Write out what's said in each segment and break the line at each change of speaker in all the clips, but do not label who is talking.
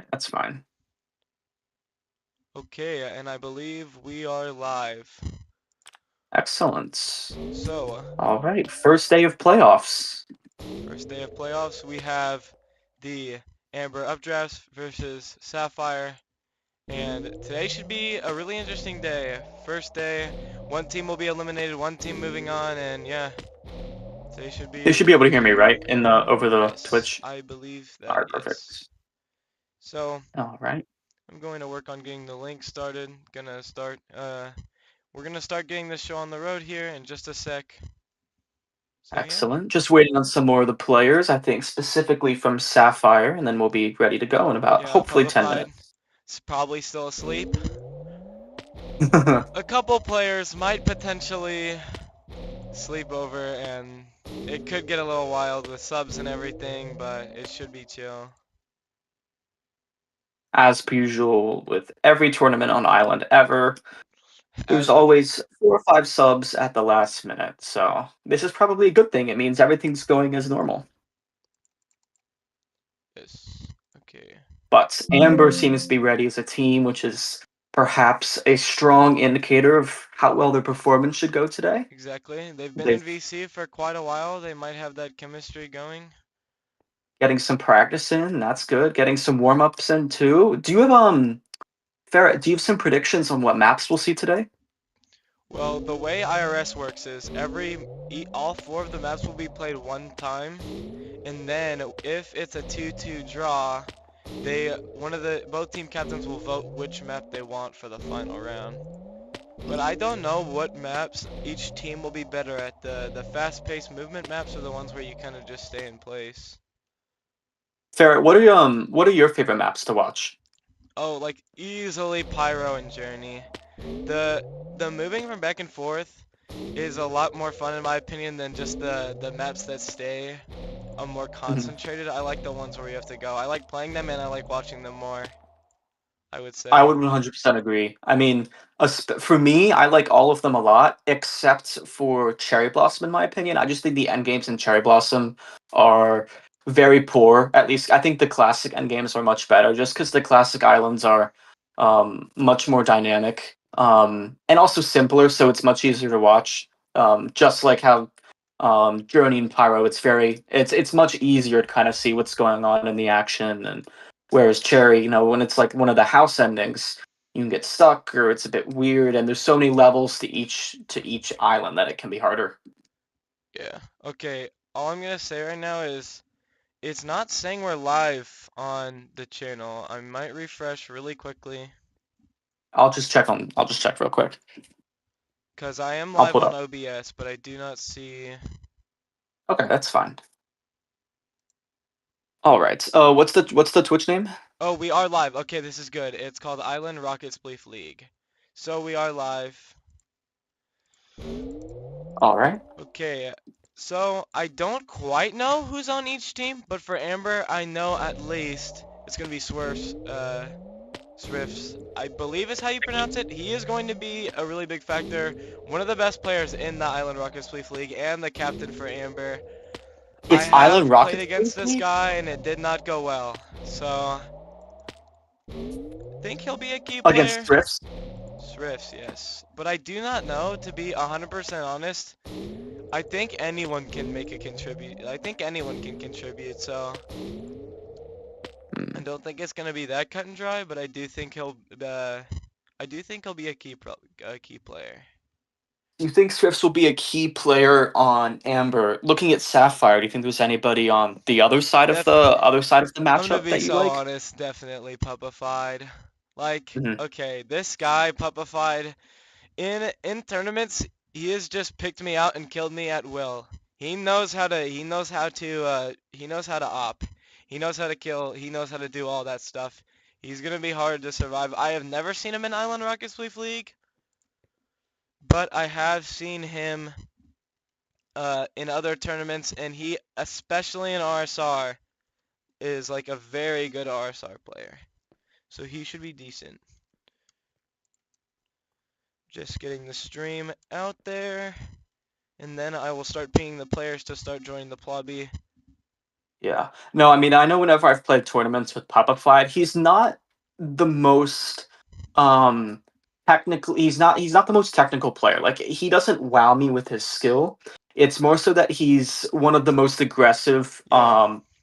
Alright, that's fine.
Okay, and I believe we are live.
Excellent.
So,
Alright, first day of playoffs.
first day of playoffs, we have the Amber Updrafts versus Sapphire, and today should be a really interesting day. First day, one team will be eliminated, one team moving on, and yeah, today should
You
be,
should be able to hear me, right? Over the
yes,
Twitch?
I believe that,
Alright,
yes.
perfect.
So,
Alright,
I'm going to work on getting the link started. We're gonna start getting this show on the road here in just a sec. So yeah.
excellent. Just waiting on some more of the players, I think specifically from Sapphire, and then we'll be ready to go in about
Yeah,
hopefully 10
Puppified
minutes.
is probably still asleep. A couple players might potentially sleep over, and it could get a little wild with subs and everything, but it should be chill.
As per usual with every tournament on Island ever, there's
As of
always 4 or 5 subs at the last minute, so this is probably a good thing. It means everything's going as normal.
this. Okay.
But Amber seems to be ready as a team, which is perhaps a strong indicator of how well their performance should go today.
Exactly. They've been in
They've
VC for quite a while. They might have that chemistry going.
getting some practice in, that's good. Getting some warm-ups in too. Do you have Farrah, do you have some predictions on what maps we'll see today?
Well, the way IRS works is all four of the maps will be played one time, and then if it's a 2-2 draw, both team captains will vote which map they want for the final round. But I don't know what maps each team will be better at. The fast-paced movement maps are the ones where you kind of just stay in place.
Farrah, what are your favorite maps to watch?
Oh, like easily Pyro and Journey. The moving from back and forth is a lot more fun in my opinion than just the maps that stay more
Mhm.
concentrated. I like the ones where you have to go. I like playing them and I like watching them more, I would
I
say.
would 100% agree. I mean, for me, I like all of them a lot, except for Cherry Blossom, in my opinion. I just think the end games in Cherry Blossom are very poor. At least I think the classic end games are much better, just because the classic islands are much more dynamic and also simpler, so it's much easier to watch. Just like how Journey and Pyro, it's much easier to kind of see what's going on in the action. And whereas Cherry, when it's like one of the house endings, you can get stuck or it's a bit weird, and there's so many levels to each island that it can be harder.
Yeah. Okay. All I'm gonna say right now is it's not saying we're live on the channel. I might refresh really quickly
I'll just check real quick.
because I am
I'll
live
pull it
on
up.
OBS, but I do not see.
Okay, that's fine. All right. What's the Twitch name?
Oh, we are live. Okay, this is good. It's called Island Rocket Spleef League. So we are live.
All right.
Okay, so I don't quite know who's on each team, but for Amber, I know at least it's gonna be Swifts, I believe is how you pronounce it. He is going to be a really big factor, one of the best players in the Island Rocket Spleef League, and the captain for Amber. I
It's Island
have played
Rockets
against this
League.
guy, and it did not go well, so I think he'll be a key
Against
player.
Thrifts.
Swifts, yes. But I do not know, to be 100% honest. I think anyone can make a contribute. I think anyone can contribute, so I
Hmm.
don't think it's gonna be that cut and dry. But I do think he'll be a key player.
Do you think Thrifts will be a key player on Amber? Looking at Sapphire, do you think there's anybody on the
Definitely.
other side of the
I'm gonna
matchup
be
that you
so
like?
honest. Definitely Puppified. Like,
Mhm.
okay, this guy Puppified in tournaments, he has just picked me out and killed me at will. He knows how to op. He knows how to kill. He knows how to do all that stuff. He's gonna be hard to survive. I have never seen him in Island Rocket Spleef League, but I have seen him in other tournaments, and he, especially in RSR, is like a very good RSR player. So he should be decent. Just getting the stream out there. And then I will start pinging the players to start joining the lobby.
Yeah. No, I mean, I know whenever I've played tournaments with Pupified, he's not the most um technical he's not the most technical player. Like he doesn't wow me with his skill. It's more so that he's one of the most aggressive
Yeah,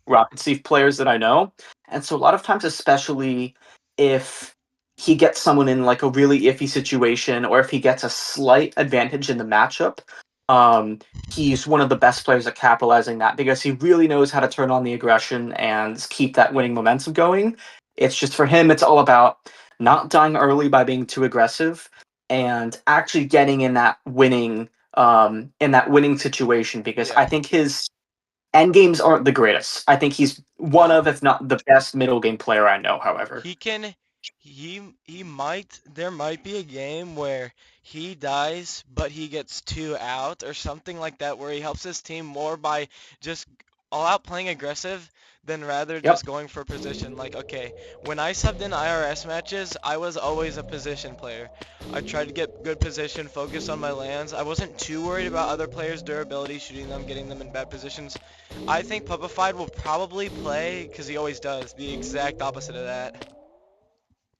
Rocket Thief players that I know. And so a lot of times, especially if he gets someone in like a really iffy situation or if he gets a slight advantage in the matchup, um he's one of the best players at capitalizing that because he really knows how to turn on the aggression and keep that winning momentum going. It's just for him, it's all about not dying early by being too aggressive and actually getting in that winning situation because I
yeah.
think his end games aren't the greatest. I think he's one
No.
of, if not the best middle game player I know, however.
He can he might there might be a game where he dies but he gets two out or something like that where he helps his team more by just all out playing aggressive than rather
Yep.
just going for position. Like, okay, when I subbed in IRS matches, I was always a position player. I tried to get good position, focus on my lands. I wasn't too worried about other players' durability, shooting them, getting them in bad positions. I think Pupified will probably play, because he always does, the exact opposite of that.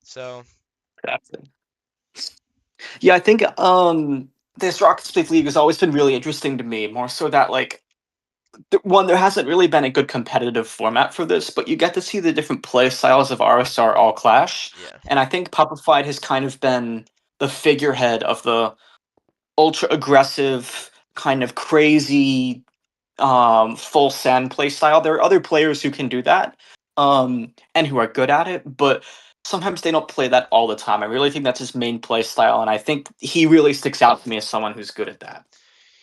So,
Exactly. Yeah, I think this Rocket League League has always been really interesting to me, more so that like one, there hasn't really been a good competitive format for this, but you get to see the different play styles of RSR all clash.
yeah.
And I think Pupified has kind of been the figurehead of the ultra aggressive, kind of crazy, full send play style. There are other players who can do that, and who are good at it, but sometimes they don't play that all the time. I really think that's his main play style, and I think he really sticks out to me as someone who's good at that.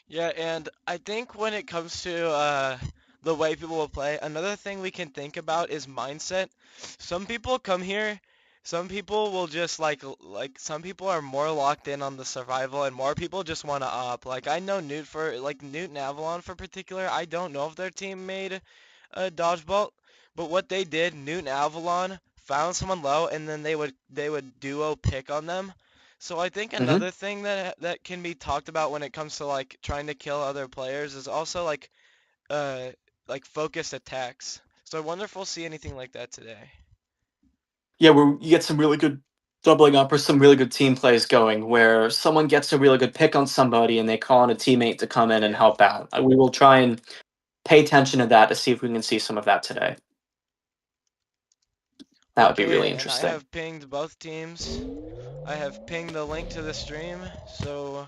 Yeah, and I think when it comes to the way people will play, another thing we can think about is mindset. Some people come here, some people will just like some people are more locked in on the survival, and more people just want to up. Like I know Newt and Avalon for particular. I don't know if their team made a dodgeball, but what they did, Newt and Avalon found someone low, and then they would duo pick on them. So I think
Hmm.
another thing that can be talked about when it comes to like trying to kill other players is also uh like focused attacks. So I wonder if we'll see anything like that today.
Yeah, where you get some really good doubling up or some really good team plays going, where someone gets a really good pick on somebody and they call on a teammate to come in and
Yeah.
help out. We will try and pay attention to that to see if we can see some of that today. That would be really
Okay, and I
interesting.
have pinged both teams. I have pinged the link to the stream, so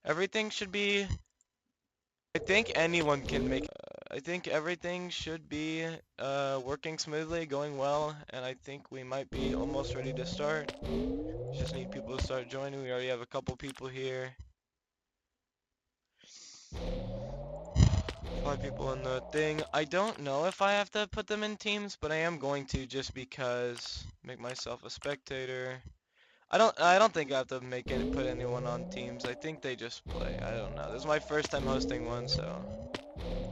everything should be I think anyone can make I think everything should be working smoothly, going well, and I think we might be almost ready to start. Just need people to start joining. We already have a couple people here. 5 people in the thing. I don't know if I have to put them in teams, but I am going to just because make myself a spectator. I don't think I have to put anyone on teams. I think they just play. I don't know. This is my first time hosting one, so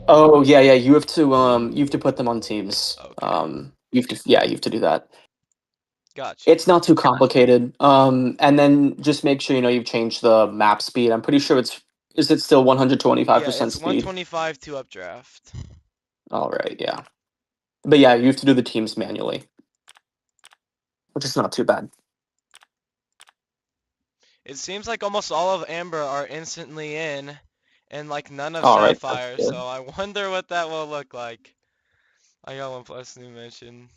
Oh yeah, yeah. You have to put them on teams.
okay.
You have to do that.
Got you.
It's not too complicated. And then just make sure you've changed the map speed. I'm pretty sure is it still
Yeah,
125%
it's
speed?
125 to updraft.
All right, yeah. But yeah, you have to do the teams manually, which is not too bad.
It seems like almost all of Amber are instantly in, and like none of
All right, that's
Sapphire,
good.
so I wonder what that will look like. I got one plus new mission.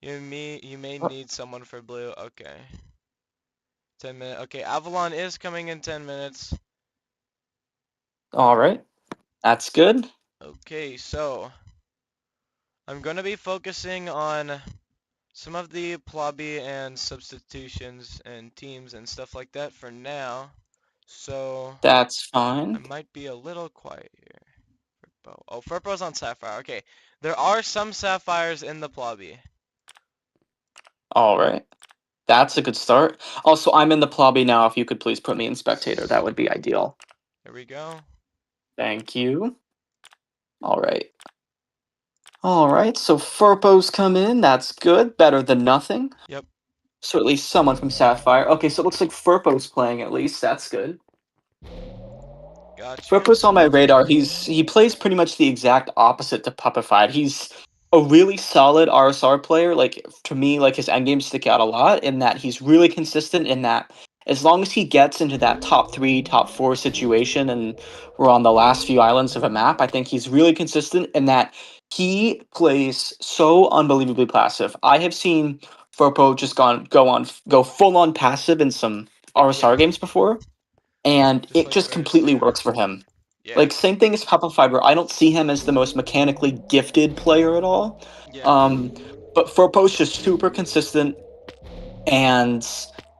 You may need someone for blue. Okay. 10 minutes. Okay, Avalon is coming in 10 minutes.
All right, that's good.
Okay, so I'm gonna be focusing on some of the plobby and substitutions and teams and stuff like that for now. So
That's
I
fine.
might be a little quiet here. Oh, Furpo's on Sapphire. Okay, there are some Sapphires in the plobby.
All right, that's a good start. Also, I'm in the lobby now. If you could please put me in spectator, that would be ideal.
Here we go.
Thank you. All right. All right, so Furpo's come in. That's good. Better than nothing.
Yep,
So at least someone from Sapphire. Okay, so it looks like Furpo's playing at least. That's good.
Got you.
Flipper's on my radar. He plays pretty much the exact opposite to Puppified. He's a really solid RSR player. Like to me, like his endgames stick out a lot in that he's really consistent in that as long as he gets into that top three, top four situation and we're on the last few islands of a map, I think he's really consistent in that he plays so unbelievably passive. I have seen Furpo just go full on passive in some
Yeah,
RSR games before and
just
it
plays
just
very
completely
safe.
works for him.
Yeah,
Like same thing as Papa Fiber. I don't see him as the most mechanically gifted player at all.
yeah.
Um, but Furpo's just super consistent, and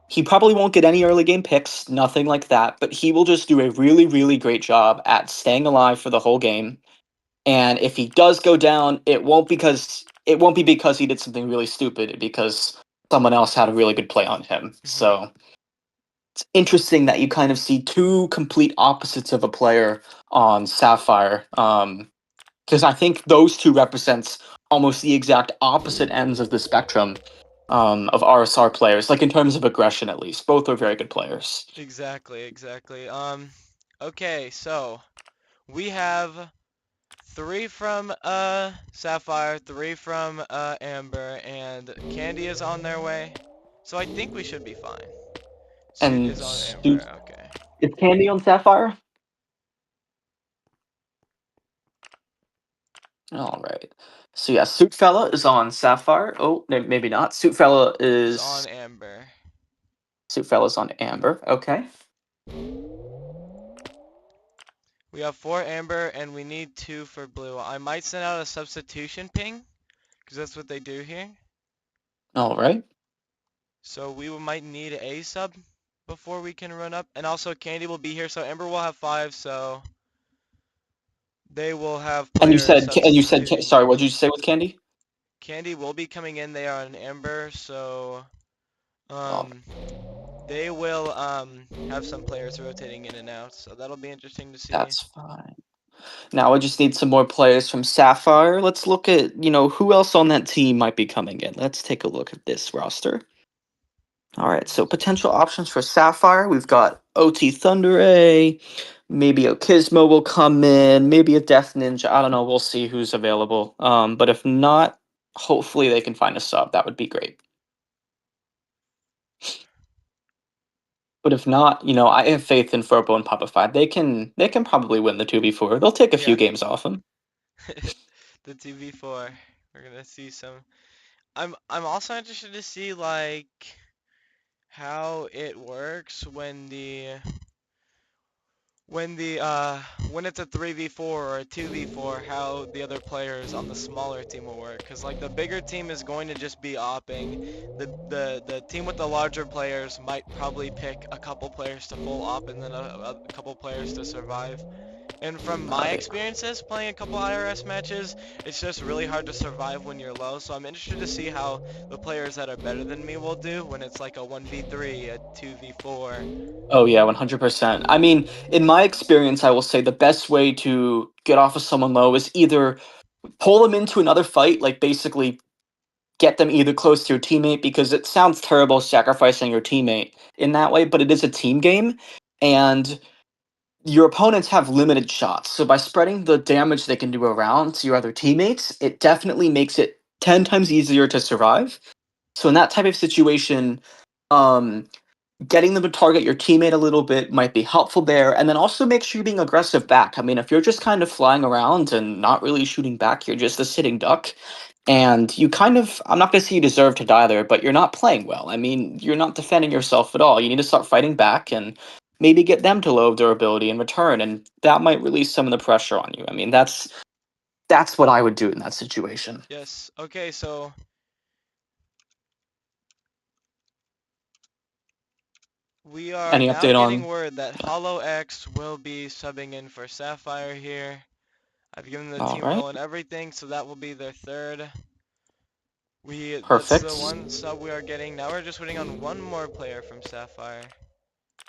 he probably won't get any early game picks, nothing like that. But he will just do a really, really great job at staying alive for the whole game. And if he does go down, it won't be because he did something really stupid, because someone else had a really good play on him.
Hmm.
So interesting that you kind of see two complete opposites of a player on Sapphire. Because I think those two represents almost the exact opposite ends of the spectrum of RSR players, like in terms of aggression at least. Both are very good players.
Exactly, exactly. Okay, so we have three from Sapphire, three from Amber, and Candy is on their way. So I think we should be fine. Suit
And
is on Amber. Okay.
is Candy on Sapphire? All right. So yeah, Suit Fella is on Sapphire. Oh, maybe not.
Is on Amber.
Suit Fella's on Amber. Okay.
We have four Amber and we need two for Blue. I might send out a substitution ping because that's what they do here.
All right.
So we might need a sub before we can run up. And also Candy will be here, so Amber will have five, so they will have players
And you said
substituting
sorry. What
in.
did you say with Candy?
Candy will be coming in. They are an Amber, so
Oh,
um they will have some players rotating in and out. So that'll be interesting to see.
that's fine. Now I just need some more players from Sapphire. Let's look at, who else on that team might be coming in. Let's take a look at this roster. All right, so potential options for Sapphire. We've got OT Thunder A, maybe a Gizmo will come in, maybe a Death Ninja. I don't know. We'll see who's available. But if not, hopefully they can find a sub. That would be great. But if not, I have faith in Furbo and Papa Five. They can probably win the 2v4. They'll take a few
Yeah.
games off them.
The 2v4. We're gonna see some. I'm also interested to see like how it works when it's a 3v4 or a 2v4, how the other players on the smaller team will work. Cause like the bigger team is going to just be opping. The team with the larger players might probably pick a couple players to full op and then a couple players to survive. And from
Oh,
my
yeah.
experiences playing a couple IRS matches, it's just really hard to survive when you're low. So I'm interested to see how the players that are better than me will do when it's like a 1v3, a 2v4.
Oh yeah, 100%. I mean, in my experience, I will say the best way to get off of someone low is either pull them into another fight, like basically get them either close to your teammate, because it sounds terrible sacrificing your teammate in that way, but it is a team game, and your opponents have limited shots. So by spreading the damage they can do around to your other teammates, it definitely makes it 10 times easier to survive. So in that type of situation, um, getting them to target your teammate a little bit might be helpful there. And then also make sure you're being aggressive back. I mean, if you're just kind of flying around and not really shooting back, you're just a sitting duck. And you kind of, I'm not going to say you deserve to die there, but you're not playing well. I mean, you're not defending yourself at all. You need to start fighting back and maybe get them to low durability in return. And that might release some of the pressure on you. I mean, that's what I would do in that situation.
Yes. Okay, so we are
Any
now
update
getting
on?
word that Hollow X will be subbing in for Sapphire here. I've given the
All
team
right.
role and everything, so that will be their third. That's the
Perfect.
one sub we are getting. Now we're just waiting on one more player from Sapphire.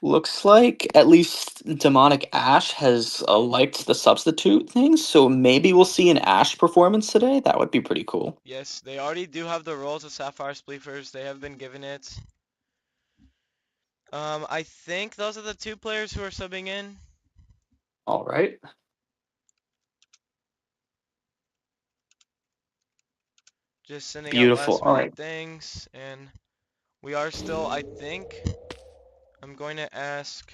Looks like at least Demonic Ash has liked the substitute thing, so maybe we'll see an Ash performance today. That would be pretty cool.
Yes, they already do have the roles of Sapphire Spleefers. They have been given it. I think those are the two players who are subbing in.
All right.
Just sending out
Beautiful.
last
All
minute
right.
things, and we are still, I think, I'm going to ask,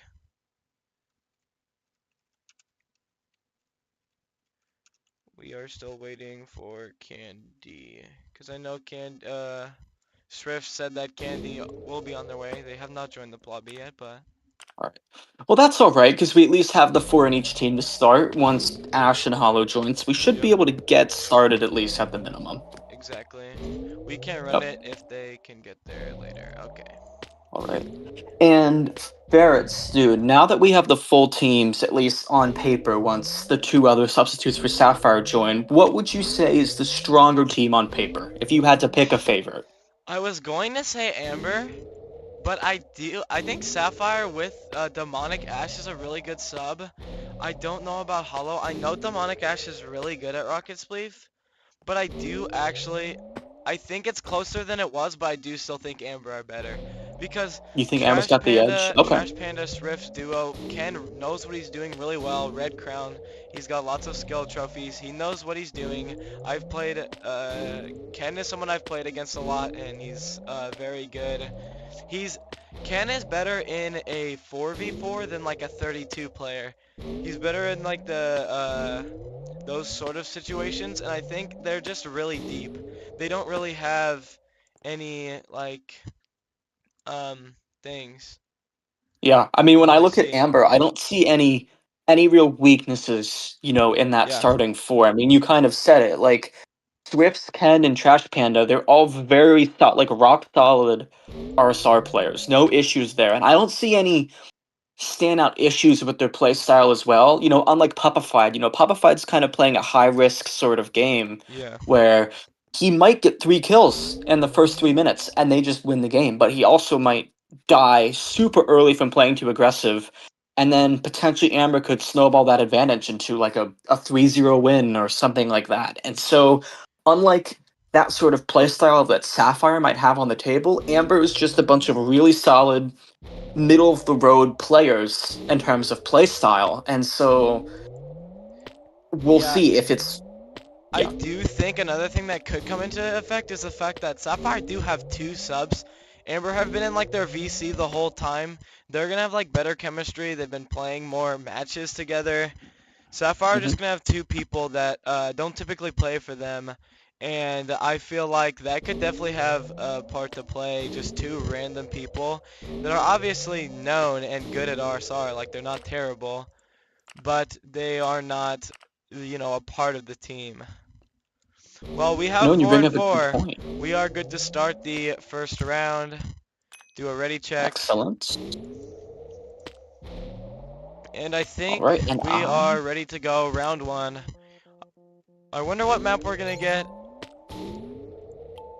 we are still waiting for Candy, because I know Swift said that Candy will be on their way. They have not joined the lobby yet, but
All right. Well, that's all right because we at least have the four in each team to start. Once Ash and Hollow joins, we should be
yep,
able to get started at least at the minimum.
exactly. We can run
Yep.
it if they can get there later. Okay.
All right. And Ferrets, dude, now that we have the full teams, at least on paper, once the two other substitutes for Sapphire join, what would you say is the stronger team on paper if you had to pick a favorite?
I was going to say Amber, but I think Sapphire with Demonic Ash is a really good sub. I don't know about Hollow. I know Demonic Ash is really good at Rocket Spleef, but I think it's closer than it was, but I do still think Amber are better. Because
You think Amber's got the edge? Okay.
Trash Panda Swift's duo, Ken knows what he's doing really well. Red Crown, he's got lots of skill trophies. He knows what he's doing. I've played, Ken is someone I've played against a lot, and he's very good. He's Ken is better in a 4v4 than like a 32 player. He's better in like those sort of situations, and I think they're just really deep. They don't really have any like things.
Yeah, I mean, when
Let
I
me
look at
see.
Amber, I don't see any real weaknesses, in that
Yeah.
starting four. I mean, you kind of said it. Like Swifts, Ken, and Trash Panda, they're all very like rock solid RSR players. No issues there, and I don't see any standout issues with their play style as well. Unlike Puppified, Puppified's kind of playing a high risk sort of game
Yeah.
where he might get 3 kills in the first 3 minutes and they just win the game, but he also might die super early from playing too aggressive. And then potentially Amber could snowball that advantage into like a 3-0 win or something like that. And so, unlike that sort of play style that Sapphire might have on the table, Amber is just a bunch of really solid middle of the road players in terms of play style. And so we'll
Yeah.
see if it's
I
yeah.
do think another thing that could come into effect is the fact that Sapphire do have two subs. Amber have been in like their VC the whole time. They're gonna have like better chemistry. They've been playing more matches together. Sapphire are
Mhm.
just gonna have two people that don't typically play for them, and I feel like that could definitely have a part to play. Just two random people that are obviously known and good at RSR. Like they're not terrible, but they are not, a part of the team. Well, we have
No, and you
4
bring
and
up a good
4.
point.
We are good to start the first round. Do a ready check.
Excellent.
And I
All
think
right, and
we are ready to go round 1. I wonder what map we're gonna get.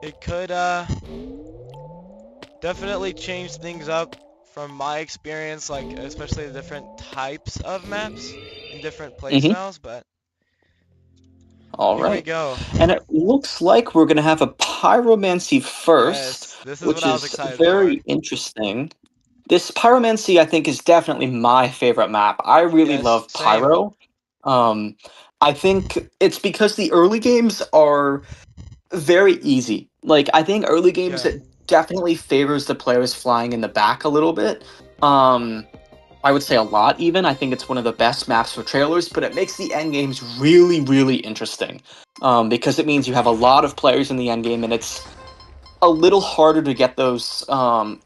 It could definitely change things up from my experience, like especially the different types of maps and different
mhm.
playstyles, but
All
here we
right.
go.
And it looks like we're gonna have a pyromancy first,
Yes, this is what
which
I was
is
excited for.
very interesting. This pyromancy, I think, is definitely my favorite map. I really
Yes,
love
same.
pyro. Um, I think it's because the early games are very easy. Like I think early games
Yeah.
it definitely favors the players flying in the back a little bit. Um, I would say a lot even. I think it's one of the best maps for trailers, but it makes the end games really, really interesting. Because it means you have a lot of players in the end game, and it's a little harder to get those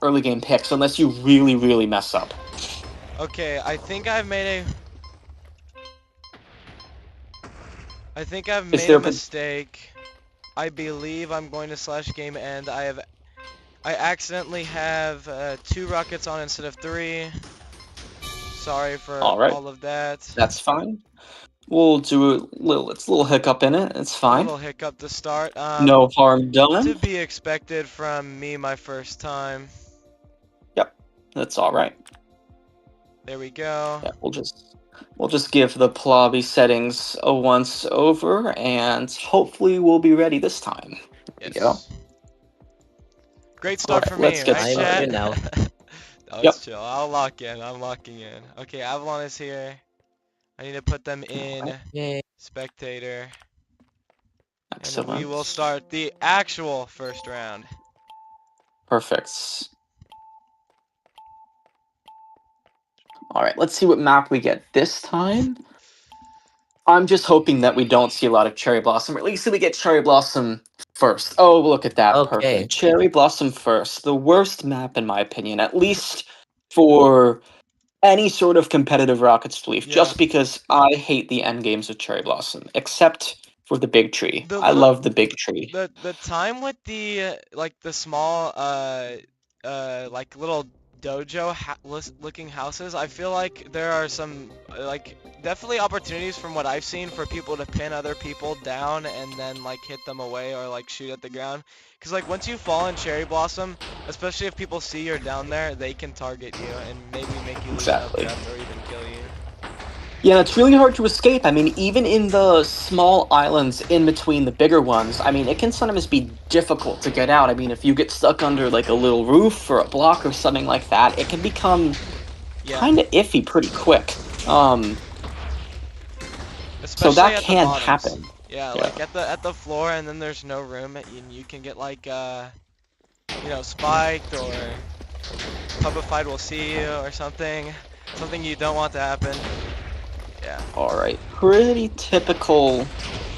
early game picks unless you really, really mess up.
Okay, I think I've
Is
made a
there?
mistake. I believe I'm going to slash game end. I accidentally have 2 rockets on instead of 3. Sorry for
All right,
all of that.
that's fine. We'll do a little. It's a little hiccup in it. It's fine.
Little hiccup to start.
No harm
To
done.
be expected from me my first time.
Yep, that's all right.
There we go.
Yeah, we'll just give the Plobby settings a once over, and hopefully we'll be ready this time. There we go.
Yes. Great
All
start
right,
for
let's
me,
get
right,
I'm
chat?
here
started.
now.
That was
Yep.
chill. I'll lock in. I'm locking in. Okay, Avalon is here. I need to put them in
Yay.
spectator. And we will
Excellent.
start the actual first round.
Perfect. All right, let's see what map we get this time. I'm just hoping that we don't see a lot of Cherry Blossom, or at least that we get Cherry Blossom first. Oh, look at that.
Okay.
Perfect. Cherry Blossom first. The worst map, in my opinion, at least for any sort of competitive Rocket Leaf,
Yeah.
just because I hate the end games of Cherry Blossom, except for the big tree.
The
I
little
love the big tree.
the time with the like the small like little dojo looking houses, I feel like there are some like definitely opportunities from what I've seen for people to pin other people down and then like hit them away or like shoot at the ground. Cause like once you fall in Cherry Blossom, especially if people see you're down there, they can target you and maybe make you lose an
Exactly.
updraft or even kill you.
Yeah, it's really hard to escape. I mean, even in the small islands in between the bigger ones, I mean, it can sometimes be difficult to get out. I mean, if you get stuck under like a little roof or a block or something like that, it can become
Yeah.
kind of iffy pretty quick. So
Especially
that
at the
can
bottoms.
happen.
Yeah,
Yeah.
like at the floor and then there's no room and you can get like you know, spiked or Pubbified will see you or something. Something you don't want to happen. Yeah.
All right. Pretty typical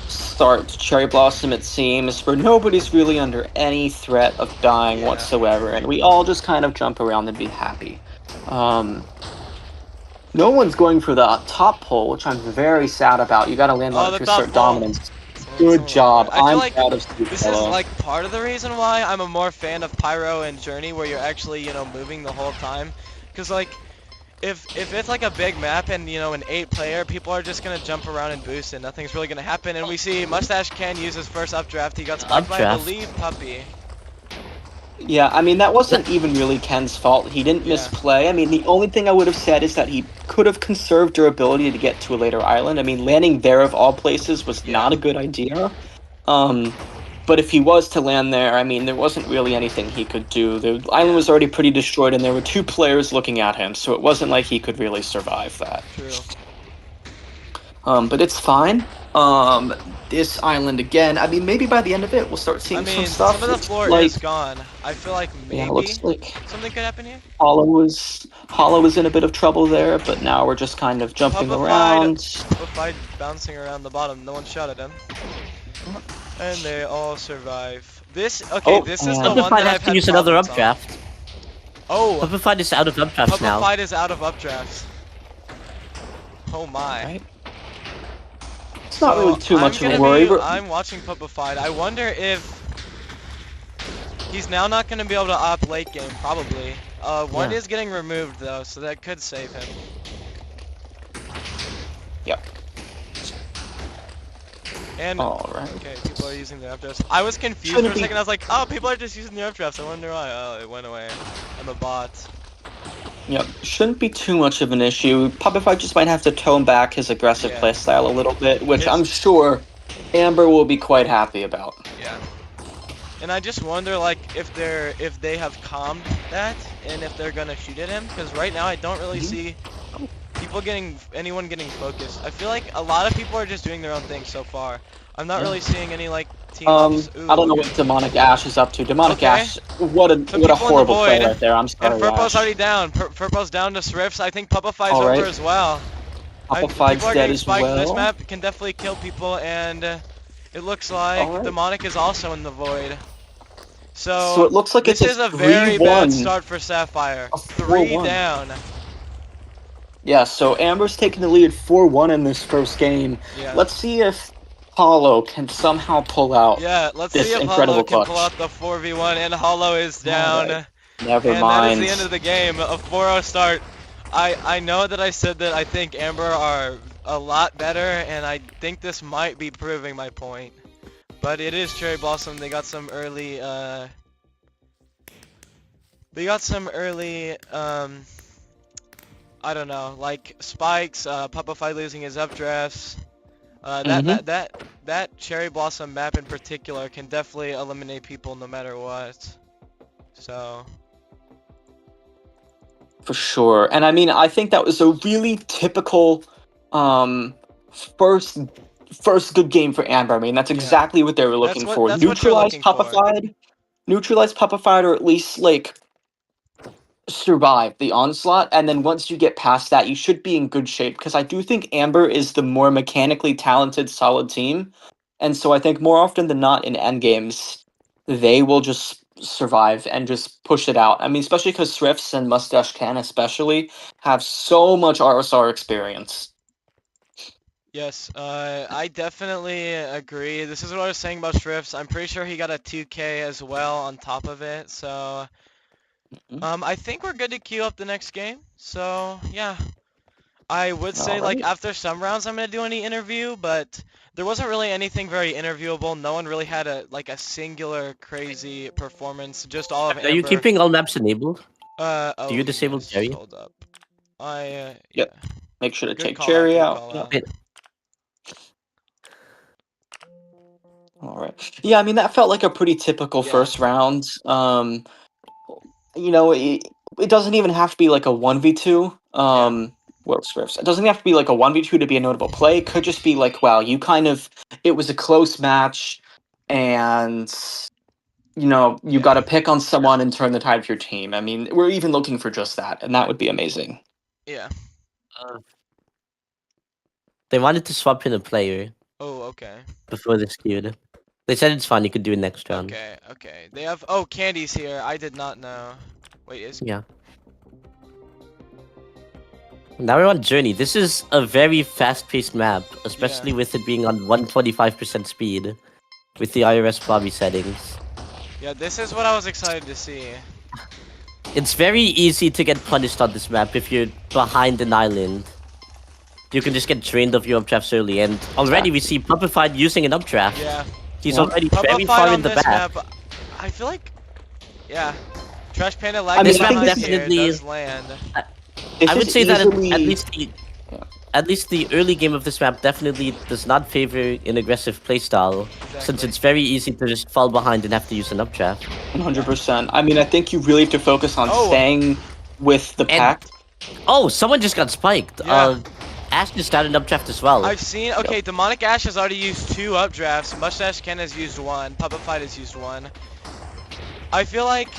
start to Cherry Blossom, it seems, where nobody's really under any threat of dying
Yeah.
whatsoever, and we all just kind of jump around and be happy. Um, no one's going for the top pole, which I'm very sad about. You got to land on
Oh,
it
the
to
top
assert
pole.
dominance.
Someone,
Good
someone went for it.
job.
I feel
I'm
like
proud of you,
this is
fellow.
like part of the reason why I'm a more fan of Pyro and Journey, where you're actually, you know, moving the whole time. Cause like if it's like a big map and you know an 8-player, people are just gonna jump around and boost and nothing's really gonna happen. And we see Mustache can use his first updraft. He got spiked by I
Updraft.
believe Puppy.
Yeah, I mean, that
Th-
wasn't even really Ken's fault. He didn't
Yeah,
misplay. I mean, the only thing I would have said is that he could have conserved durability to get to a later island. I mean, landing there of all places was
yeah,
not a good idea. Um, but if he was to land there, I mean, there wasn't really anything he could do. The island
yeah.
was already pretty destroyed, and there were two players looking at him, so it wasn't like he could really survive that.
True.
But it's fine. This island again. I mean, maybe by the end of it, we'll start
I
seeing some
mean, some
stuff.
of the
Looks
floor
like
is gone. I feel like
yeah, it
maybe
looks like
something could happen here.
Hollow was in a bit of trouble there, but now we're just kind of jumping
Puppified,
around.
Puppified bouncing around the bottom. No one shot at him, and they all survive. Okay,
Oh,
this is the
and
one
Puppified
that
has
I've
to
had
use another
problems on.
updraft.
Oh,
Puppified is out of updrafts now.
Puppified is out of updrafts. Oh my.
right. It's not really
So
too much of a worry.
I'm watching Puppified. I wonder if he's now not gonna be able to op late game, probably. One
Yeah.
is getting removed though, so that could save him.
Yep.
And
All right.
okay, people are using their updrafts. I was confused
Shouldn't
for a
be.
second. I was like, oh, people are just using their updrafts. I wonder why. Oh, it went away. I'm a bot.
Yep. Shouldn't be too much of an issue. Puppified just might have to tone back his aggressive
Yeah.
playstyle a little bit, which
His-
I'm sure Amber will be quite happy about.
Yeah. And I just wonder, like, if they have calmed that and if they're gonna shoot at him, because right now I don't really see anyone getting focused. I feel like a lot of people are just doing their own thing so far. I'm not really seeing any like team ups. Ooh,
I don't know
okay.
what Demonic Ash is up to. Demonic
Okay.
Ash, what a
Some
what a
people in the
horrible play
void.
right there. I'm
And
sorry,
Furpo's
Ash.
already down. Furpo's down to Srifts. I think Puppified's
All
over
right.
as well.
Puppified's
People are
dead
getting
as
spiked. This
well.
map can definitely kill people, and it looks like
All right.
Demonic is also in the void.
So it looks like
this
it's
is a
a
very bad
3-1.
start for Sapphire.
A
3
4-1.
down.
Yeah, so Amber's taking the lead 4-1 in this first game.
Yeah.
Let's see if Hollow can somehow pull out
Yeah, let's
this
see if
incredible
Hollow can
clutch.
pull out the 4v1, and Hollow is down.
Alright. Never
And
mind.
that is the end of the game. A 4-0 start. I know that I said that I think Amber are a lot better, and I think this might be proving my point. But it is Cherry Blossom. They got some early, I don't know, like spikes, Puppified losing his updrafts. That Cherry Blossom map in particular can definitely eliminate people no matter what. So
For sure. And I mean, I think that was a really typical Um, first first good game for Amber. I mean, that's
Yeah.
exactly what they were looking for.
That's what you're looking for.
Neutralize Puppified, or at least like survive the onslaught, and then once you get past that, you should be in good shape. Because I do think Amber is the more mechanically talented, solid team, and so I think more often than not in endgames, they will just survive and just push it out. I mean, especially because Swifts and Mustache Can especially have so much RSR experience.
Yes, I definitely agree. This is what I was saying about Shrifts. I'm pretty sure he got a 2K as well on top of it. So,
Mhm.
I think we're good to queue up the next game. So, yeah. I would say,
All
like,
right.
after some rounds I'm gonna do any interview, but there wasn't really anything very interviewable. No one really had a singular crazy performance. Just all of
Are you
Amber.
keeping all maps enabled? Do
Oh
you disable
yes.
Jerry?
Hold up. Yeah.
Yep. Make sure to
Good
take
call out.
Cherry
Good
out.
call
Yep.
out.
Wait,
All right. Yeah, I mean that felt like a pretty typical
Yeah.
first round. You know, it doesn't even have to be like a 1v2.
Yeah.
Well, Swifts. It doesn't have to be like a 1v2 to be a notable play. It could just be like, wow, it was a close match, and you
Yeah.
got to pick on someone and turn the tide of your team. I mean, we're even looking for just that, and that would be amazing.
Yeah.
uh, they wanted to swap in a player
Oh, okay.
before this queued. They said it's fine. You could do it next round.
Okay. Okay. They have. Oh, Candy's here. I did not know. Wait, is
Yeah. Now we're on Journey. This is a very fast-paced map, especially with it being on 125% speed, with the IRS lobby settings.
Yeah, this is what I was excited to see.
It's very easy to get punished on this map if you're behind an island. You can just get drained of your updrafts early, and already we see Puppified using an updraft.
Yeah.
He's
Yeah.
already
Papa
very
fight
far
on
in the
this
back.
map. I feel like. Yeah. Trash Panda
I
lagging
mean,
This map
behind here
definitely.
does land.
This
I would
is
say that
easily, Yeah.
at least the early game of this map definitely does not favor an aggressive playstyle, since
Exactly.
it's very easy to just fall behind and have to use an updraft.
100%. I mean, I think you really have to focus on
Oh.
staying with the
And
pack.
oh, someone just got spiked.
Yeah.
Ash just got an updraft as well.
I've seen. Okay, Demonic Ash has already used 2 updrafts. Mustache Ken has used 1. Papa Fight has used 1. I feel like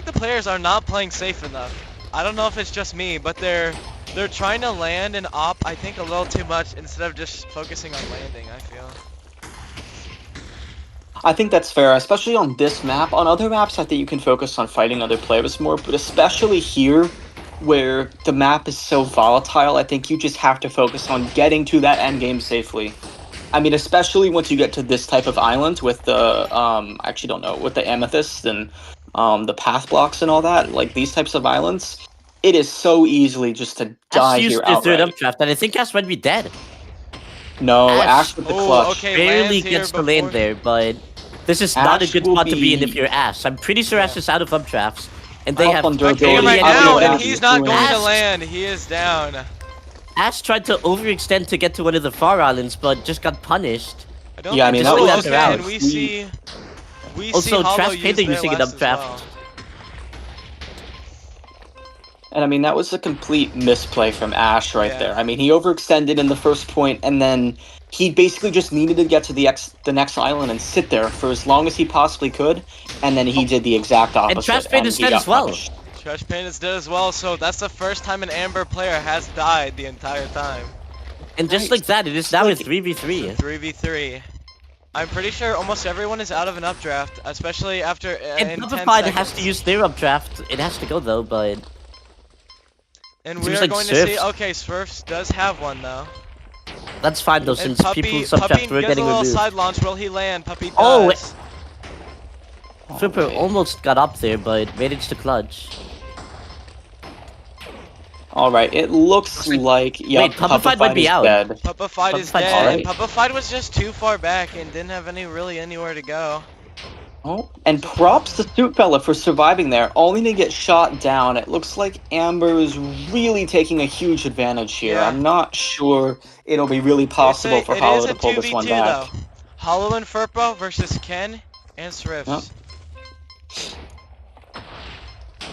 the players are not playing safe enough. I don't know if it's just me, but they're trying to land and op, I think, a little too much instead of just focusing on landing, I feel.
I think that's fair, especially on this map. On other maps, I think you can focus on fighting other players more, but especially here, where the map is so volatile, I think you just have to focus on getting to that end game safely. I mean, especially once you get to this type of island with the, I actually don't know, with the amethyst and the path blocks and all that, like these types of islands, it is so easily just to die
Ash
here
used their third
outright.
updraft, and I think Ash might be dead.
No,
Ash-
Ash with the
Oh,
clutch.
okay.
Barely
lands here
gets to land
before-
there, but this is not a
Ash
good
will
spot to be in if
be
you're Ash. I'm pretty sure Ash
Yeah.
is out of updrafts, and they
Out
have
on
I'm
durability.
him right
barely
Other
now,
any
than
and
that,
he's not
doing-
going to
Ash-
land. He is down.
Ash tried to overextend to get to one of the far islands, but just got punished.
I don't
Yeah, I
think
mean,
that
oh,
was
okay,
out.
and we see
Also,
Hollow
Trash
use
Panda
their
using an
last as
updraft.
well.
And I mean, that was a complete misplay from Ash right
Yeah.
there. I mean, he overextended in the first point, and then he basically just needed to get to the next island and sit there for as long as he possibly could, and then he did the exact opposite.
Trash Panda's
he
dead
got
as well.
punished.
Trash Panda's dead as well, so that's the first time an Amber player has died the entire time.
And just
Right.
like that, it is now a 3v3.
3v3. I'm pretty sure almost everyone is out of an updraft, especially after
And
in 10
Puppified has
seconds.
to use their updraft. It has to go though, but
And
it
we
seems
are
like
going to see.
Surfs-
Okay, Smurfs does have one though.
that's fine though,
And
since people's updrafts were
gets a
getting
little
removed.
side launch. Will he land? Puppy does.
Oh, Flipper
Okay.
almost got up there, but managed to clutch.
All right, it looks like
Wait, Puppified might be
is
out.
dead.
Papa Fight is
Puppified's
dead, and
alright.
Papa Fight was just too far back and didn't have anywhere to go.
Oh, and props to Suit Fella for surviving there, only to get shot down. It looks like Amber is really taking a huge advantage here.
Yeah.
I'm not sure it'll be really possible for Hollow to pull this one back.
Though. Hollow and Furpo versus Ken and Srifts.
Yep.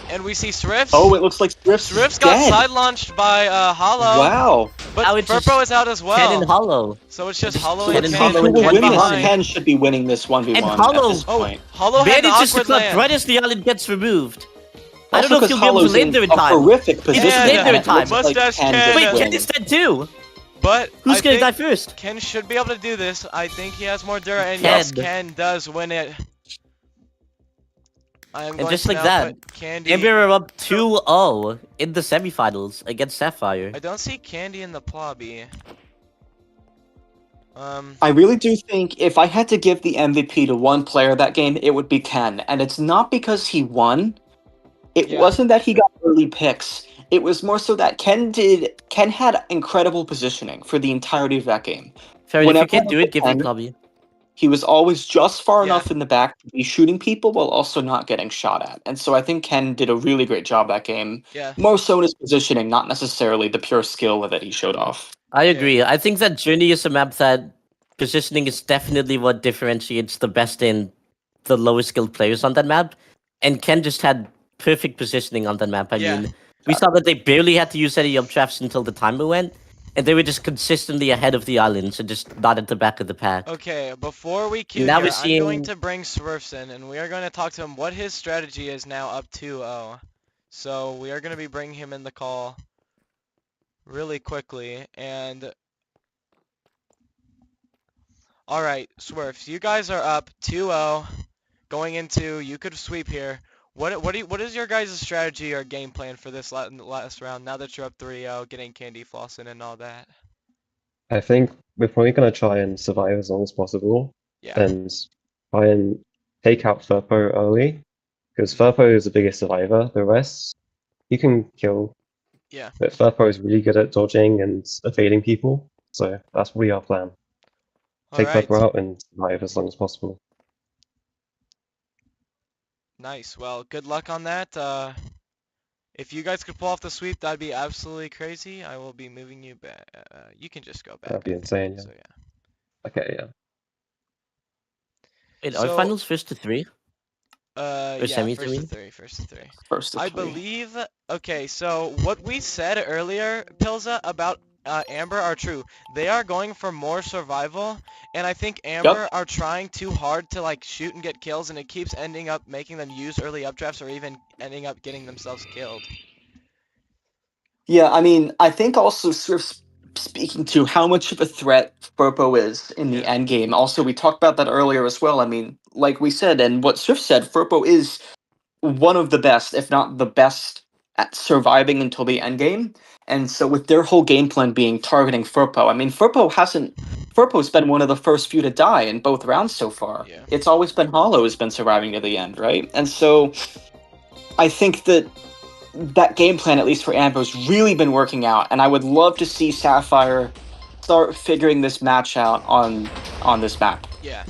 And we see Swift.
Oh, it looks like
Swift's got
dead.
side launched by Hollow.
Wow.
But
Now it's
Furpo
just
is out as
Ken
well.
and Hollow.
So it's just
Just
Hollow
Ken
and
and
Ken.
Hollow
Who
and
will
Ken
win this?
behind.
Ken should be winning this 1v1
And
at
Hollow-
this point.
Hollow had an
Manages to
awkward
club
land.
right as the island gets removed. I don't
Also
know if
'cause
you'll be able to
Hollow's
land there in
a
time.
horrific
He
position.
just landed
and
in
it
time.
looks like
Mustache
Ken
Ken.
just
Wait,
wins.
Ken is dead too.
But
Who's
I
gonna
think
die first?
Ken should be able to do this. I think he has more Dura, and yes,
Ken.
Ken does win it. I am
And
going
just
to
like
now
that,
put Candy.
And we are up 2-0 in the semifinals against Sapphire.
I don't see Candy in the lobby.
I really do think if I had to give the MVP to one player that game, it would be Ken. And it's not because he won. It
Yeah.
wasn't that he got early picks. It was more so that Ken had incredible positioning for the entirety of that game.
Fair, if you
Whenever
can't do it, give me
Ken-
Clubby.
He was always just far
Yeah.
enough in the back to be shooting people while also not getting shot at. And so I think Ken did a really great job that game.
Yeah.
More so in his positioning, not necessarily the pure skill that he showed off.
I agree. I think that Journey is a map that positioning is definitely what differentiates the best in the lowest skilled players on that map. And Ken just had perfect positioning on that map. I
Yeah.
mean, we saw that they barely had to use any updrafts until the timer went. And they were just consistently ahead of the islands and just not at the back of the pack.
Okay, before we queue
Now
here,
we're
I'm going
seeing-
to bring Swerfs in, and we are going to talk to him what his strategy is now up 2-0. So we are going to be bringing him in the call really quickly, and... Alright, Swerfs, you guys are up 2-0, going into, you could sweep here. What is your guys' strategy or game plan for this last round, now that you're up 3-0, getting Candy Flossing and all that?
I think we're probably going to try and survive as long as possible
Yeah.
and try and take out Furpo early, because Furpo is the biggest survivor. The rest, you can kill.
Yeah.
But Furpo is really good at dodging and evading people, so that's really our plan. Take
Alright.
Furpo out and survive as long as possible.
Nice. Well, good luck on that. If you guys could pull off the sweep, that'd be absolutely crazy. I will be moving you back. You can just go back.
That'd be
I think.
insane, yeah.
So yeah.
Okay, yeah.
Wait, are
So-
finals first to 3?
Yeah,
semis,
first
you
to
mean?
three. First to three.
First of
I
three.
believe. Okay, so what we said earlier, Pilza, about Amber are true. They are going for more survival, and I think Amber are trying too hard to like shoot and get kills, and it keeps ending up making them use early updrafts or even ending up getting themselves killed.
Yeah, I mean, I think also sort of speaking to how much of a threat Furpo is in the
Yeah.
end game. Also, we talked about that earlier as well. I mean, like we said, and what Swift said, Furpo is one of the best, if not the best, at surviving until the end game. And so, with their whole game plan being targeting Furpo, I mean, Furpo's been one of the first few to die in both rounds so far.
Yeah.
It's always been Hollow who's been surviving to the end, right? And so, I think that game plan, at least for Amber, has really been working out, and I would love to see Sapphire start figuring this match out on this map.
Yeah.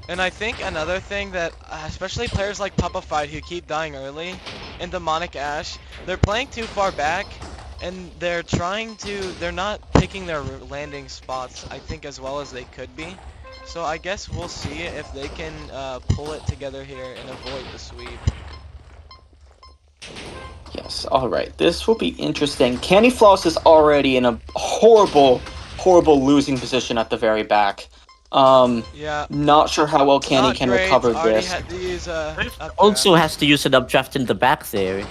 And I think another thing that, especially players like Papa Fight who keep dying early, and Demonic Ash, they're playing too far back, and they're not picking their landing spots, I think, as well as they could be. So I guess we'll see if they can pull it together here and avoid the sweep.
Yes, alright, this will be interesting. Candy Floss is already in a horrible losing position at the very back.
Yeah.
Not sure how well Candy
Not
can
great.
recover
Already
this.
had to use,
Also has to use an updraft in the back there.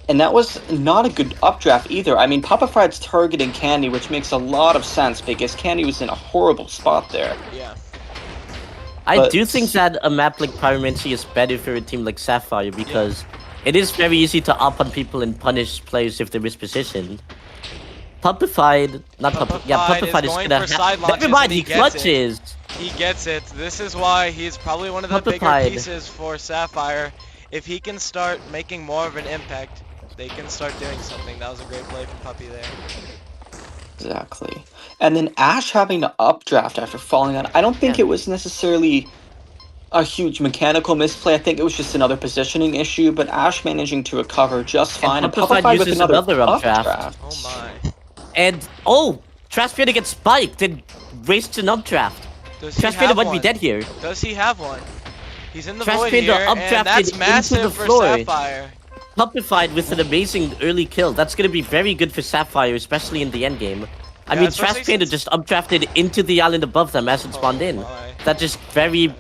And that was not a good updraft either. I mean, Papa Fried's targeting Candy, which makes a lot of sense because Candy was in a horrible spot there.
Yeah.
I
But-
do think that a map like Pyromancy is better for a team like Sapphire because it is very easy to up on people and punish players if they're mispositioned. Puppified, not Puppified, yeah, Puppified is
going
gonna
for side launches,
never mind,
and
he
he gets it.
clutches.
He gets it. This is why he's probably one of the bigger
Puppified.
pieces for Sapphire. If he can start making more of an impact, they can start doing something. That was a great play from Puppy there.
Exactly. And then Ash having to updraft after falling on. I don't think
Yeah.
it was necessarily a huge mechanical misplay. I think it was just another positioning issue, but Ash managing to recover just fine. And
Puppified
Puppified with
uses
another
another updraft.
updraft.
Oh my.
And Trash gets spiked and wastes an updraft.
Does he
Trash
have
might be
one?
dead here.
Does he have one? He's in the
Trash
void
Panda
here, and
updrafted
that's
into
massive
the
for
floor.
Sapphire.
Puppified with an amazing early kill. That's going to be very good for Sapphire, especially in the endgame. I
Yeah,
mean,
especially
Trash Panda
since-
just updrafted into the island above them as it spawned in.
my.
That's just very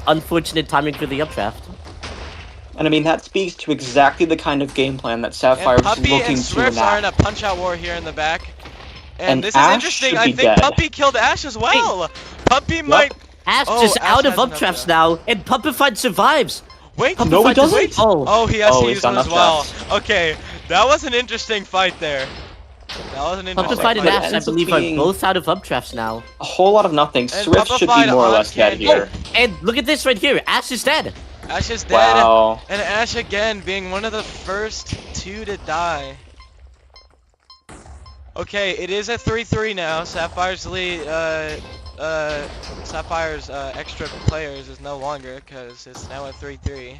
unfortunate timing for the updraft.
And I mean, that speaks to exactly the kind of game plan that Sapphire
And
was
Puppy
looking
and
to
Swifts are in
enact.
a punch-out war here in the back. And
And
this
Ash
is interesting.
should
I
be
think
dead.
Puppy killed Ash as well. Puppy might...
Ash
Oh,
just
Ash
out of
has an
updrafts
updraft.
now, and Puppified survives.
Wait,
No, he
Puppified just-
doesn't.
Oh,
he has
Oh,
to
he's
use
got
one as
enough
well.
drafts.
Okay, that was an interesting fight there. That was an interesting
Puppified and
fight.
But it
Ash, I
ends up
believe,
being
are both out of updrafts now.
a whole lot of nothing.
And
Swift should be
Puppified
more or
on
less dead
Candy.
here.
And look at this right here. Ash is dead.
Ash is dead.
Wow.
And Ash again being one of the first two to die. Okay, it is a 3-3 now. Sapphire's lead, Sapphire's extra players is no longer because it's now a 3-3.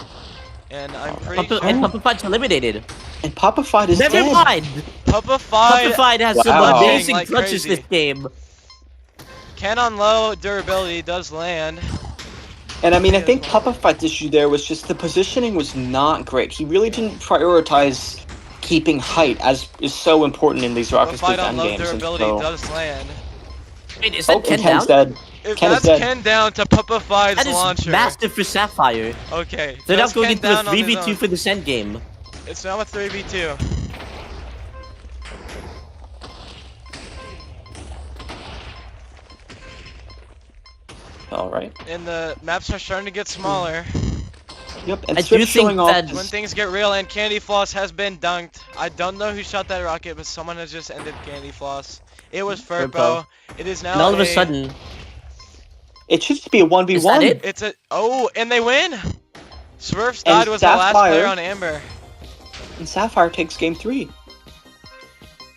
And I'm pretty
And
sure
Puppified's eliminated.
And Puppified is
Never
dead.
mind.
Puppified
Puppified has some
Wow.
amazing
Like
clutches
crazy.
this game.
can on low durability does land.
And I mean, I think Puppified's issue there was just the positioning was not great. He really didn't prioritize keeping height, as is so important in these Rocket
Puppified
Split
on low
endgames. And
durability
so...
does land.
Wait, is
Oh,
that
and
10
Ken's
down?
dead.
If
Ken is
that's
dead.
Ken down to Puppified's
That is
launcher.
massive for Sapphire.
Okay.
They're now
just
going
Ken
into a
down on his
3v2
own.
for this endgame.
It's now a 3v2.
All right.
And the maps are starting to get smaller.
Yep. And
I do
Swift
think
showing off.
that-
When things get real, and Candy Floss has been dunked. I don't know who shot that rocket, but someone has just ended Candy Floss. It was Furpo.
Furpo.
It is now
And all of a sudden,
It should just be a 1v1.
Is that it?
It's a... Oh, and they win! Swerf's
And
died was the last
Sapphire-
player on Amber.
And Sapphire takes game 3.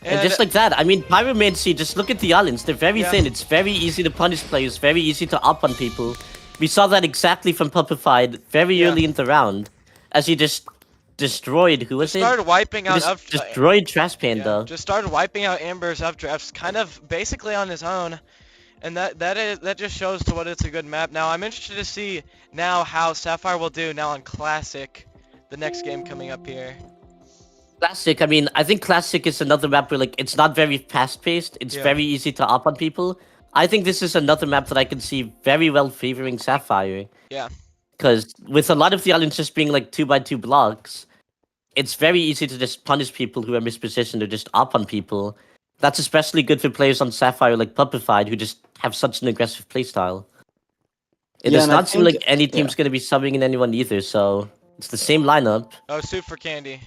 and just like that, I mean, Pyromancy, just look at the islands. They're very
Yeah.
thin. It's very easy to punish players, very easy to up on people. We saw that exactly from Puppified very
Yeah.
early in the round, as he just destroyed, who was it?
started wiping
He
out
just destroyed Trash Panda.
Yeah, just started wiping out Amber's updrafts kind of basically on his own. And that just shows to what it's a good map. Now I'm interested to see now how Sapphire will do now on Classic, the next game coming up here.
Classic, I mean, I think Classic is another map where, like, it's not very fast-paced. It's
Yeah.
very easy to up on people. I think this is another map that I can see very well favoring Sapphire.
Yeah.
Because with a lot of the islands just being, like, 2x2 blocks, it's very easy to just punish people who are mispositioned or just up on people. That's especially good for players on Sapphire like Puppified, who just have such an aggressive playstyle. It
Yeah,
does
and I
not seem
think-
like any team's
yeah.
going to be subbing in anyone either, so it's the same lineup.
Oh, soup for Candy.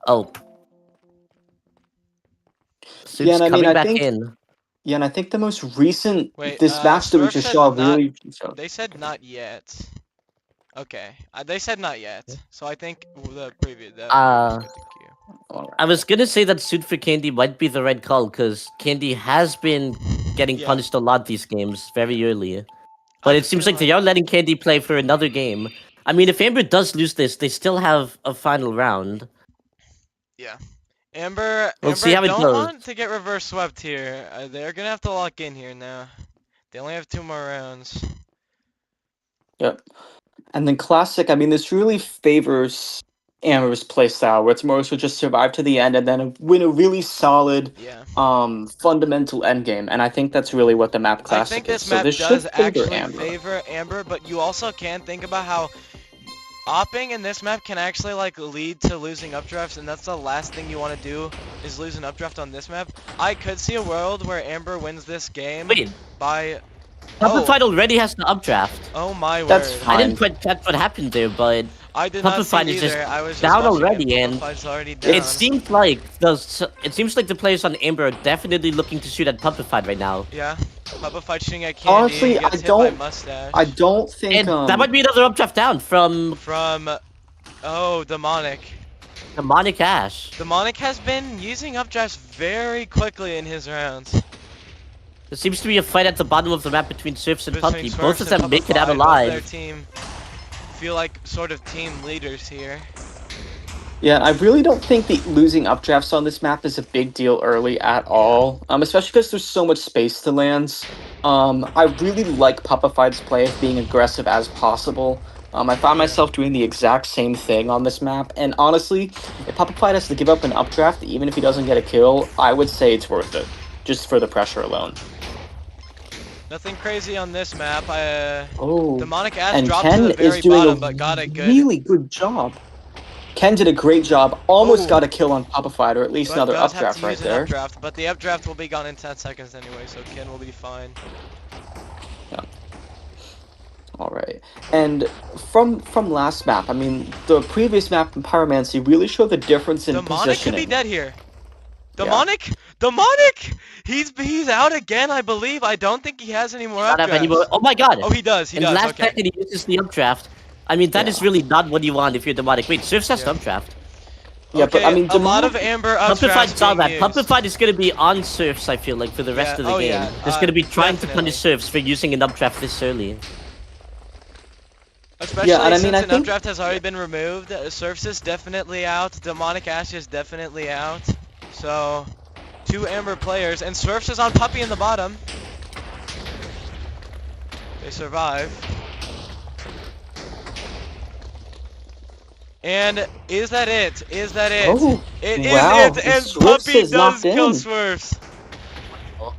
Oh. Soup's
Yeah, and I mean,
coming
I
back
think-
in.
Yeah, and I think the most recent
Wait,
this match that we
Swerve
just
said
saw
not-
really.
They said not yet. Okay, they said not yet. So I think the previous.
Uh,
good to queue.
Alright.
I was gonna say that Suit for Candy might be the right call, because Candy has been getting
Yeah.
punished a lot these games very early. But
I
it seems
feel
like they are letting Candy play for another game. I mean, if Amber does lose this, they still have a final round.
Amber,
We'll
Amber
see how it
don't
goes.
want to get reverse swept here. They're gonna have to lock in here now. They only have 2 more rounds.
Yep. And then Classic, I mean, this really favors Amber's playstyle, where it's more so just survive to the end and then win a really solid,
Yeah.
fundamental endgame. And I think that's really what the map
I
Classic
think
is.
this
So
map
this
does
should favor
actually
Amber.
favor Amber, but you also can think about how opping in this map can actually like lead to losing updrafts, and that's the last thing you want to do is lose an updraft on this map. I could see a world where Amber wins this game
Wait,
by
Puppified already has the updraft.
oh my
That's
word.
fine.
I didn't quite catch what happened there, but
I did not see
Puppified is
either.
just
I was just
down
watching
already,
it.
and
Puppified's already down.
it seems like the players on Amber are definitely looking to shoot at Puppified right now.
Yeah. Puppified shooting at Candy.
Honestly,
He gets
I
hit by
don't-
Mustache.
I don't think.
And that might be another updraft down from
From Demonic.
Demonic Ash.
Demonic has been using updrafts very quickly in his rounds.
There seems to be a fight at the bottom of the map between Surfs and
Between
Puppy.
Swerves
Both of
and
them make it out
Puppified, both Their
alive.
team feel like sort of team leaders here.
Yeah, I really don't think the losing updrafts on this map is a big deal early at all. Especially because there's so much space to land. I really like Puppified's play of being aggressive as possible. I found
Yeah.
myself doing the exact same thing on this map, and honestly, if Puppified has to give up an updraft, even if he doesn't get a kill, I would say it's worth it, just for the pressure alone.
Nothing crazy on this map.
Oh,
Demonic Ash
and
dropped to
Ken
the very
is doing
bottom,
a
but got a good.
really good job. Ken did a great job, almost
Oh.
got a kill on Puppified, or at least
But
another
does have
updraft
to
right
use an
there.
updraft, but the updraft will be gone in 10 seconds anyway, so Ken will be fine.
All right, and from last map, I mean, the previous map in Pyromancy really showed the difference in
Demonic
positioning.
could be dead here.
Yeah.
Demonic? Demonic! He's out again, I believe. I don't think he has any more
Not have any more.
updrafts.
Oh my god!
Oh, he does. He
In the
does.
last
Okay.
second, he uses the updraft. I mean, that is
Yeah.
really not what you want if you're Demonic. Wait, Surf's has
Yeah.
updraft.
Yeah,
Okay,
but I mean,
a lot of
Demonic,
Amber
Puppified
updrafts
saw
being
that.
used.
Puppified is going to be on Surfs, I feel like, for the rest
Yeah,
of the
oh
game.
yeah,
Just going to be trying to
definitely.
punish Surfs for using an updraft this early.
Especially
Yeah, and I mean,
since
I
an
think-
updraft has already been removed. Surfs is definitely out. Demonic Ash is definitely out. So, 2 Amber players. And Surfs is on Puppy in the bottom. They survive. And is that it? Is that it?
Oh,
It is
wow,
it, and
Swifts
Puppy
is
does
locked
kill
in.
Smurfs.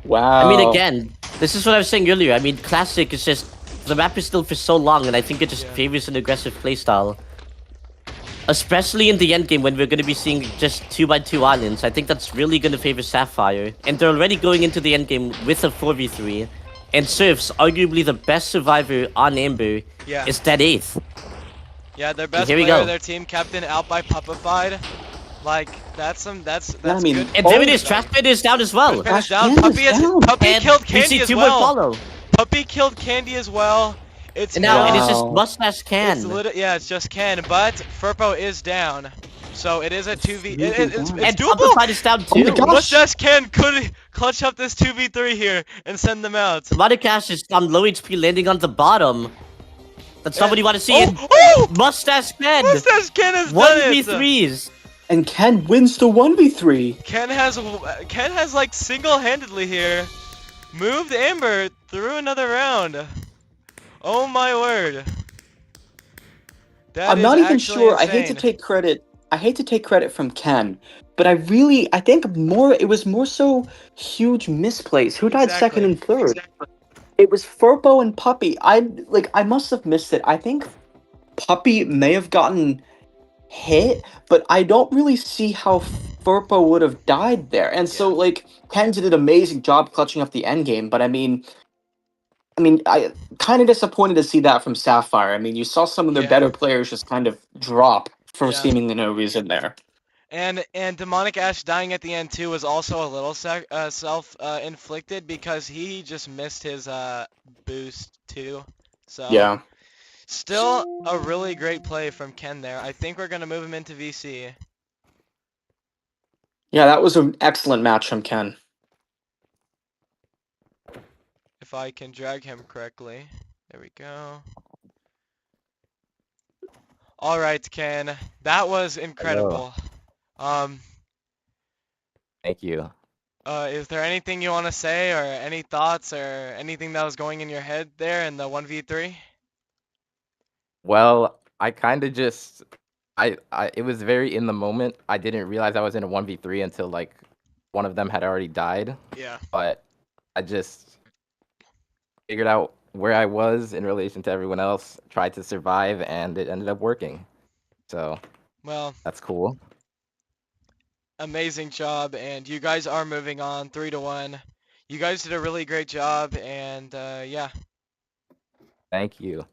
wow.
I mean, again, this is what I was saying earlier. I mean, Classic is just... The map is still for so long, and I think it just
Yeah.
favors an aggressive playstyle. Especially in the endgame when we're going to be seeing just 2x2 islands. I think that's really going to favor Sapphire. And they're already going into the endgame with a 4v3. And Surfs, arguably the best survivor on Amber,
Yeah.
is dead 8th.
Yeah, their best
here we
player,
go.
their team captain, out by Puppified. Like, that's
I mean,
good.
And
Oh,
there it is, Trash Pit is down as well.
Pin is
Trash
down.
Can
Puppy
is
is
down.
Puppy
And
killed
we
Candy
see
as
2 more
well.
follow.
Puppy killed Candy as well. It's
And now it is
now.
just
Wow.
Mustache Can.
Yeah, it's just Ken, but Furpo is down. So it is a 2v.
really
It's
down.
And
doable.
Puppified is down
Oh my
too.
gosh.
Mustache Ken could clutch up this 2v3 here and send them out.
Monikash is on low HP landing on the bottom. That's not what you want to see.
Oh,
And
oh!
Mustache Ken!
Mustache Ken has done it.
1v3s!
And Ken wins the 1v3.
Ken has like single-handedly here moved Amber through another round. Oh my word. That
I'm
is
not even
actually
sure. I hate to
insane.
take credit. I hate to take credit from Ken, but I think it was more so huge misplays. Who died second and third? It was Furpo and Puppy. I must have missed it. I think Puppy may have gotten hit, but I don't really see how Furpo would have died there. And so, like, Ken did an amazing job clutching up the end game, but I mean, I kind of disappointed to see that from Sapphire. I mean, you saw some of their
Yeah.
better players just kind of drop for
Yeah.
seemingly no reason there.
And Demonic Ash dying at the end too was also a little self-inflicted because he just missed his boost too. So
Yeah.
still a really great play from Ken there. I think we're gonna move him into VC.
Yeah, that was an excellent match from Ken.
If I can drag him correctly. There we go. All right, Ken. That was incredible.
Thank you.
Is there anything you want to say or any thoughts or anything that was going in your head there in the 1v3?
Well, I kind of just it was very in the moment. I didn't realize I was in a 1v3 until like one of them had already died,
Yeah.
but I just figured out where I was in relation to everyone else, tried to survive, and it ended up working. So,
Well,
that's cool.
amazing job, and you guys are moving on 3-1. You guys did a really great job, and yeah.
Thank you.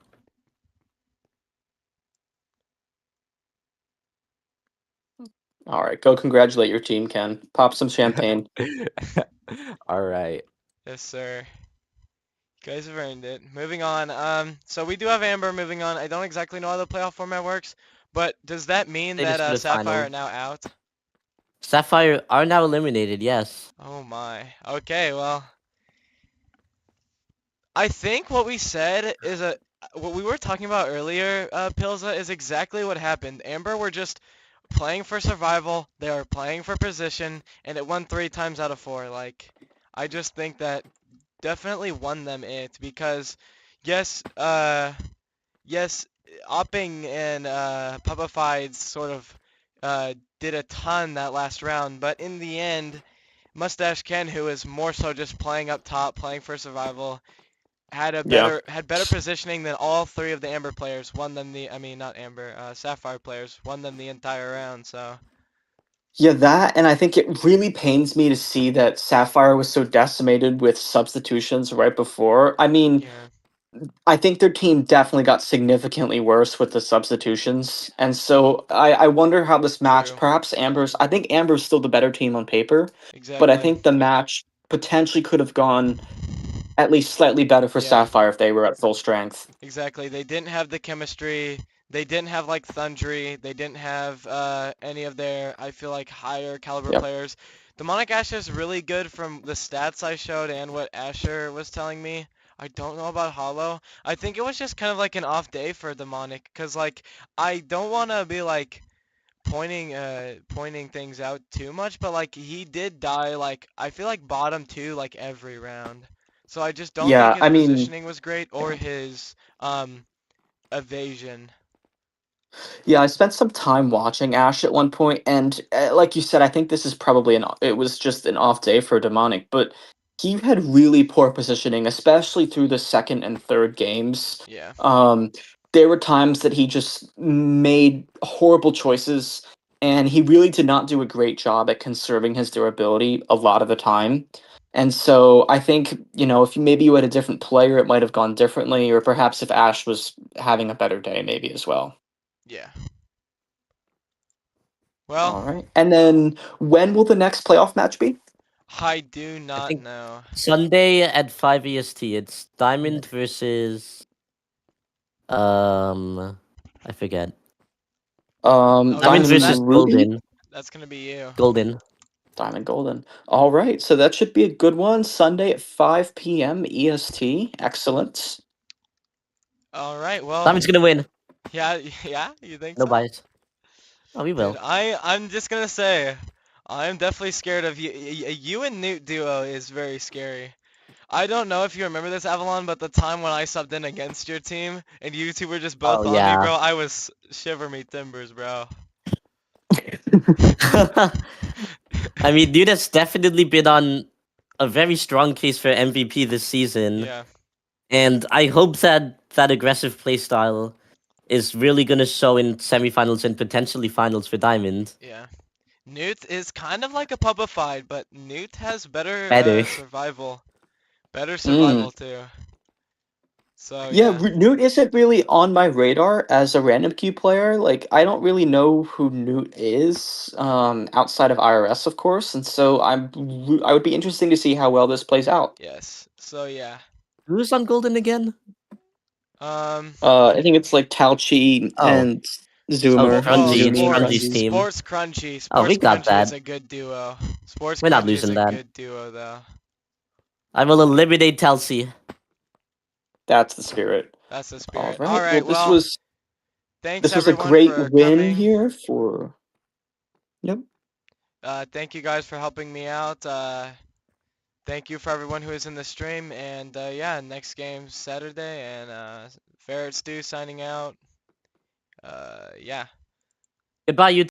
All right, go congratulate your team, Ken. Pop some champagne.
All right.
Yes, sir. You guys have earned it. Moving on. So we do have Amber moving on. I don't exactly know how the playoff format works, but does that mean
They just
that
do the
Sapphire
final.
are now out?
Sapphire are now eliminated, yes.
Oh my. Okay, well. I think what we said is what we were talking about earlier, Pilza, is exactly what happened. Amber were just playing for survival, they were playing for position, and it won 3 times out of 4. Like, I just think that definitely won them it because yes, yes, Opping and Puppified sort of did a ton that last round, but in the end, Mustache Ken, who is more so just playing up top, playing for survival, had
Yeah.
better positioning than all three of the Amber players. Won them the, I mean not Amber, Sapphire players. Won them the entire round. So
Yeah, that, and I think it really pains me to see that Sapphire was so decimated with substitutions right before. I mean,
yeah,
I think their team definitely got significantly worse with the substitutions. And so I wonder how this match,
true,
perhaps Amber's, I think Amber's still the better team on paper, but I
exactly.
think the match potentially could have gone at least slightly better for
Yeah,
Sapphire if they were at full strength.
exactly. They didn't have the chemistry. They didn't have like Thundry. They didn't have any of their, I feel like, higher caliber
Yep.
players. Demonic Asher is really good from the stats I showed and what Asher was telling me. I don't know about Hollow. I think it was just kind of like an off day for Demonic, cause like I don't want to be like pointing things out too much, but like he did die like I feel like bottom two like every round. So I just don't think
Yeah,
his
I mean,
positioning was great or his evasion.
yeah, I spent some time watching Ash at one point, and like you said, I think this is probably it was just an off day for Demonic, but he had really poor positioning, especially through the second and third games.
Yeah.
Um, there were times that he just made horrible choices, and he really did not do a great job at conserving his durability a lot of the time. And so I think, if maybe you had a different player, it might have gone differently, or perhaps if Ash was having a better day, maybe as well.
Yeah. Well,
All right. And then when will the next playoff match be?
I do
I
not
think
know.
Sunday at 5 EST. It's Diamond versus I forget.
Oh yeah,
Diamond
so
Diamond
versus
Ruby?
Golden.
that's gonna be you.
Golden.
Diamond Golden. All right. So that should be a good one. Sunday at 5 p.m. EST. Excellent.
All right. Well,
Diamond's gonna win.
yeah, yeah. You think
No
so?
bias. Oh, we
Dude,
will.
I'm just gonna say, I'm definitely scared of you. You and Newt duo is very scary. I don't know if you remember this, Avalon, but the time when I subbed in against your team and you two were just both
Oh
on me,
yeah.
bro, I was shiver me timbers, bro.
I mean, dude has definitely been on a very strong case for MVP this season,
Yeah,
and I hope that that aggressive playstyle is really gonna show in semifinals and potentially finals for Diamond.
yeah. Newt is kind of like a pubified, but Newt has better
Better.
survival. Better
Mm.
survival too. So
Yeah,
yeah,
Newt isn't really on my radar as a random queue player. Like, I don't really know who Newt is, outside of IRS, of course, and so I would be interesting to see how well this plays out.
yes. So yeah.
Who's on Golden again?
Um.
I think it's like Talchi
Oh,
and
oh,
Zoomer,
Oh,
Grungy. It's
Zumi,
Grungy's
Grungy.
team.
Sports Crunchy.
Oh, we
Sports
got
Crunchy is
that.
a good duo. Sports
We're not
Crunchy is
losing
a
that.
good duo though.
I will eliminate Telsey.
That's the spirit.
That's the
All
spirit. All
right. Well,
right.
this
Well,
was
thanks
this was a
everyone
great
for
win
coming.
here for. Yep.
Thank you guys for helping me out. Thank you for everyone who is in the stream. And yeah, next game Saturday. And Ferret Stew signing out. Yeah.
Goodbye, you.